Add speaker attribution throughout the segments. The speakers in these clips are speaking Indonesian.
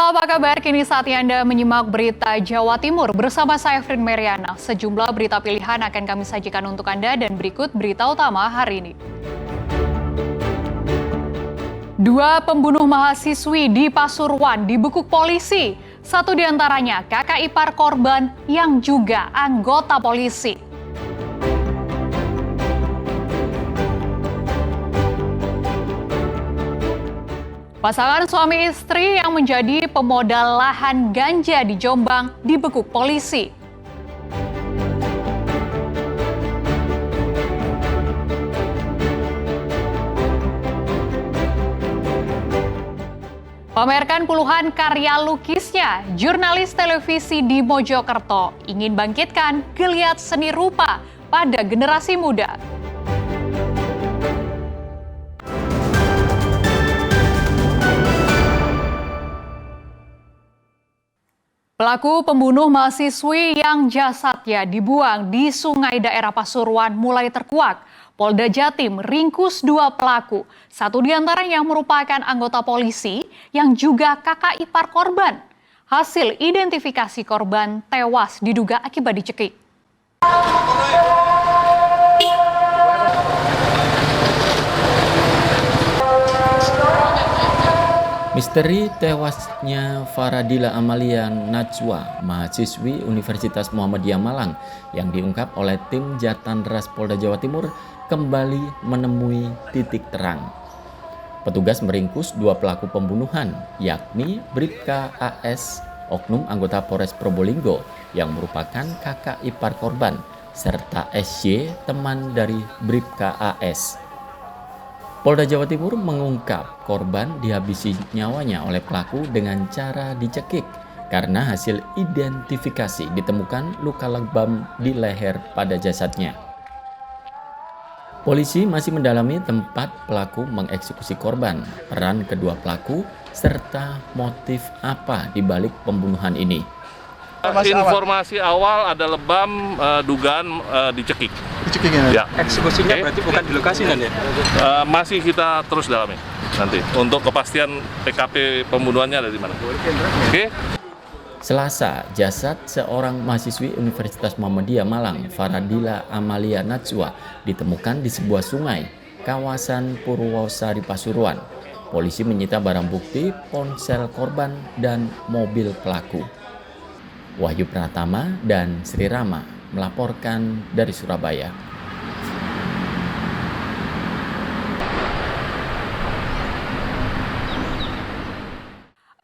Speaker 1: Halo, apa kabar? Kini saatnya Anda menyimak berita Jawa Timur bersama saya Frin Meriana. Sejumlah berita pilihan akan kami sajikan untuk Anda dan berikut berita utama hari ini. Dua pembunuh mahasiswi di Pasuruan dibekuk polisi. Satu diantaranya kakak ipar korban yang juga anggota polisi. Pasangan suami istri yang menjadi pemodal lahan ganja di Jombang dibekuk polisi. Pamerkan puluhan karya lukisnya, jurnalis televisi di Mojokerto ingin bangkitkan geliat seni rupa pada generasi muda. Pelaku pembunuh mahasiswi yang jasadnya dibuang di sungai daerah Pasuruan mulai terkuak. Polda Jatim ringkus dua pelaku. Satu diantaranya merupakan anggota polisi yang juga kakak ipar korban. Hasil identifikasi korban tewas diduga akibat dicekik.
Speaker 2: Misteri tewasnya Faradila Amalia Najwa, mahasiswi Universitas Muhammadiyah Malang yang diungkap oleh tim Jatandras Polda Jawa Timur kembali menemui titik terang. Petugas meringkus dua pelaku pembunuhan, yakni Bribka AS, oknum anggota Polres Probolinggo yang merupakan kakak ipar korban, serta SY, teman dari Bribka AS. Polda Jawa Timur mengungkap korban dihabisi nyawanya oleh pelaku dengan cara dicekik karena hasil identifikasi ditemukan luka lebam di leher pada jasadnya. Polisi masih mendalami tempat pelaku mengeksekusi korban, peran kedua pelaku, serta motif apa di balik pembunuhan ini.
Speaker 3: Informasi awal ada lebam dugaan dicekik. Ya.
Speaker 4: Eksekusinya berarti bukan di lokasi kan ya?
Speaker 3: Masih kita terus dalami nanti untuk kepastian TKP pembunuhannya ada di mana. Oke.
Speaker 2: Selasa, jasad seorang mahasiswi Universitas Muhammadiyah Malang, Faradila Amalia Najwa, ditemukan di sebuah sungai, kawasan Purwosari Pasuruan. Polisi menyita barang bukti, ponsel korban, dan mobil pelaku. Wahyu Pratama dan Sri Rama melaporkan dari Surabaya.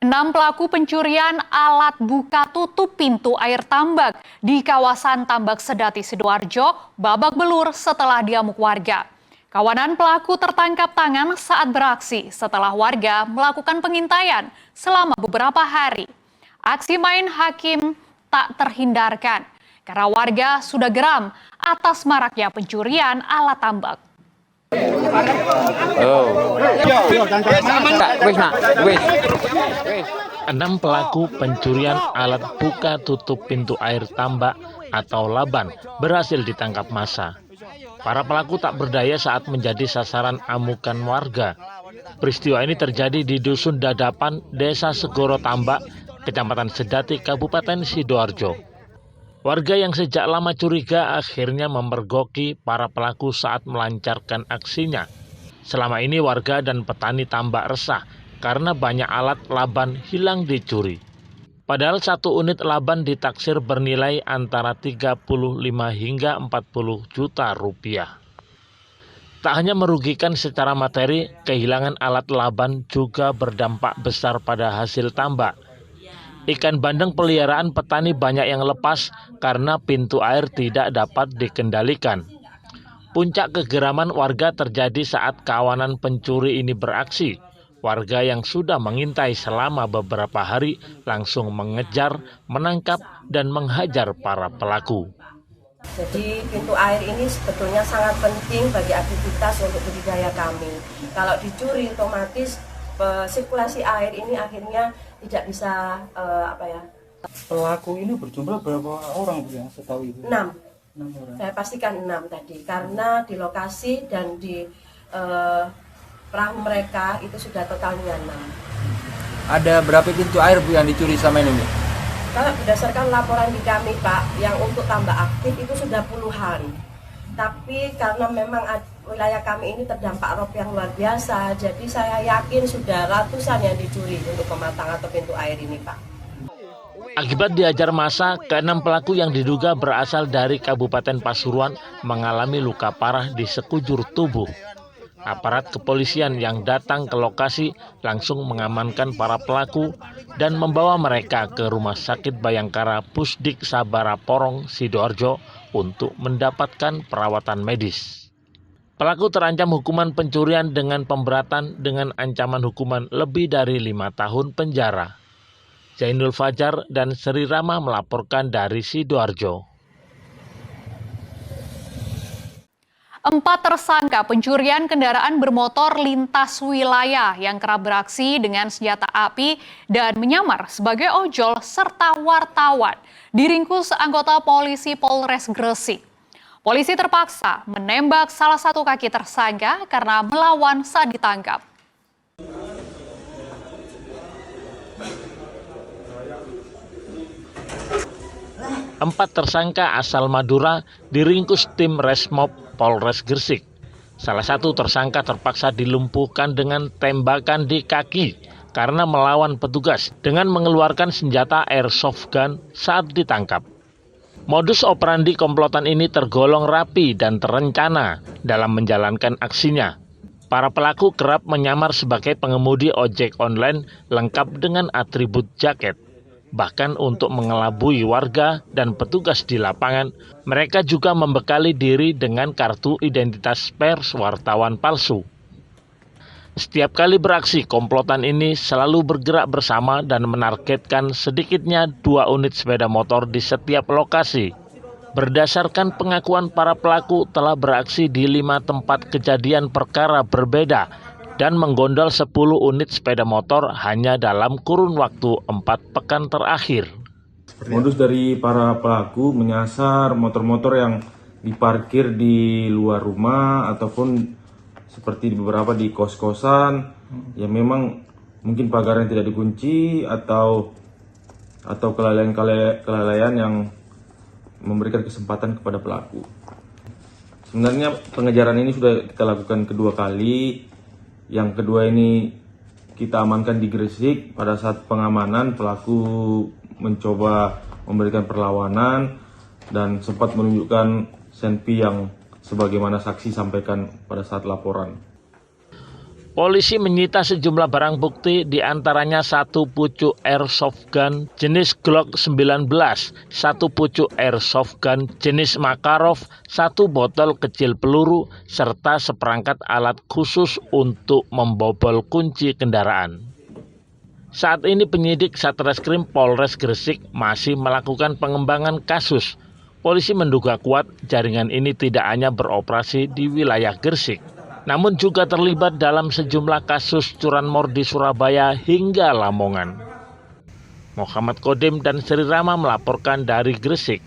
Speaker 1: Enam pelaku pencurian alat buka tutup pintu air tambak di kawasan Tambak Sedati, Sidoarjo babak belur setelah diamuk warga. Kawanan pelaku tertangkap tangan saat beraksi setelah warga melakukan pengintaian selama beberapa hari. Aksi main hakim tak terhindarkan karena warga sudah geram atas maraknya pencurian alat tambak.
Speaker 5: Enam pelaku pencurian alat buka tutup pintu air tambak atau laban berhasil ditangkap massa. Para pelaku tak berdaya saat menjadi sasaran amukan warga. Peristiwa ini terjadi di Dusun Dadapan, Desa Segoro Tambak, Kecamatan Sedati, Kabupaten Sidoarjo. Warga yang sejak lama curiga akhirnya memergoki para pelaku saat melancarkan aksinya. Selama ini warga dan petani tambak resah karena banyak alat laban hilang dicuri. Padahal satu unit laban ditaksir bernilai antara 35 hingga 40 juta rupiah. Tak hanya merugikan secara materi, kehilangan alat laban juga berdampak besar pada hasil tambak. Ikan bandeng peliharaan petani banyak yang lepas karena pintu air tidak dapat dikendalikan. Puncak kegeraman warga terjadi saat kawanan pencuri ini beraksi. Warga yang sudah mengintai selama beberapa hari langsung mengejar, menangkap, dan menghajar para pelaku.
Speaker 6: Jadi pintu air ini sebetulnya sangat penting bagi aktivitas untuk budidaya kami. Kalau dicuri otomatis sirkulasi air ini akhirnya tidak bisa
Speaker 4: Pelaku ini berjumlah berapa orang Bu yang setahu Ibu?
Speaker 6: 6.
Speaker 4: 6 orang.
Speaker 6: Saya pastikan 6 tadi karena di lokasi dan di perahu mereka itu sudah totalnya 6.
Speaker 4: Ada berapa pintu air Bu yang dicuri sama ini Bu?
Speaker 6: Kalau berdasarkan laporan di kami Pak, yang untuk tambak aktif itu sudah puluhan. Tapi karena memang wilayah kami ini terdampak rob yang luar biasa, jadi saya yakin sudah ratusan yang dicuri untuk pematang atau pintu air ini Pak.
Speaker 5: Akibat diajar massa, ke-6 pelaku yang diduga berasal dari Kabupaten Pasuruan mengalami luka parah di sekujur tubuh. Aparat kepolisian yang datang ke lokasi langsung mengamankan para pelaku dan membawa mereka ke Rumah Sakit Bayangkara Pusdik Sabara Porong, Sidoarjo untuk mendapatkan perawatan medis. Pelaku terancam hukuman pencurian dengan pemberatan dengan ancaman hukuman lebih dari 5 tahun penjara. Zainul Fajar dan Sri Rama melaporkan dari Sidoarjo.
Speaker 1: 4 tersangka pencurian kendaraan bermotor lintas wilayah yang kerap beraksi dengan senjata api dan menyamar sebagai ojol serta wartawan diringkus anggota polisi Polres Gresik. Polisi terpaksa menembak salah satu kaki tersangka karena melawan saat ditangkap.
Speaker 5: Empat tersangka asal Madura diringkus tim Resmob Polres Gresik. Salah satu tersangka terpaksa dilumpuhkan dengan tembakan di kaki karena melawan petugas dengan mengeluarkan senjata airsoft gun saat ditangkap. Modus operandi komplotan ini tergolong rapi dan terencana dalam menjalankan aksinya. Para pelaku kerap menyamar sebagai pengemudi ojek online lengkap dengan atribut jaket. Bahkan untuk mengelabui warga dan petugas di lapangan, mereka juga membekali diri dengan kartu identitas pers wartawan palsu. Setiap kali beraksi, komplotan ini selalu bergerak bersama dan menargetkan sedikitnya 2 unit sepeda motor di setiap lokasi. Berdasarkan pengakuan para pelaku telah beraksi di 5 tempat kejadian perkara berbeda dan menggondol 10 unit sepeda motor hanya dalam kurun waktu 4 pekan terakhir.
Speaker 7: Modus dari para pelaku menyasar motor-motor yang diparkir di luar rumah ataupun seperti beberapa di kos-kosan yang memang mungkin pagarnya tidak dikunci atau kelalaian yang memberikan kesempatan kepada pelaku. Sebenarnya pengejaran ini sudah kita lakukan kedua kali. Yang kedua ini kita amankan di Gresik. Pada saat pengamanan pelaku mencoba memberikan perlawanan dan sempat menunjukkan senpi yang sebagaimana saksi sampaikan pada saat laporan.
Speaker 5: Polisi menyita sejumlah barang bukti, diantaranya 1 pucuk airsoft gun jenis Glock 19, 1 pucuk airsoft gun jenis Makarov, 1 botol kecil peluru, serta seperangkat alat khusus untuk membobol kunci kendaraan. Saat ini penyidik Satreskrim Polres Gresik masih melakukan pengembangan kasus. Polisi menduga kuat jaringan ini tidak hanya beroperasi di wilayah Gresik, namun juga terlibat dalam sejumlah kasus curanmor di Surabaya hingga Lamongan. Muhammad Kodim dan Sri Rama melaporkan dari Gresik.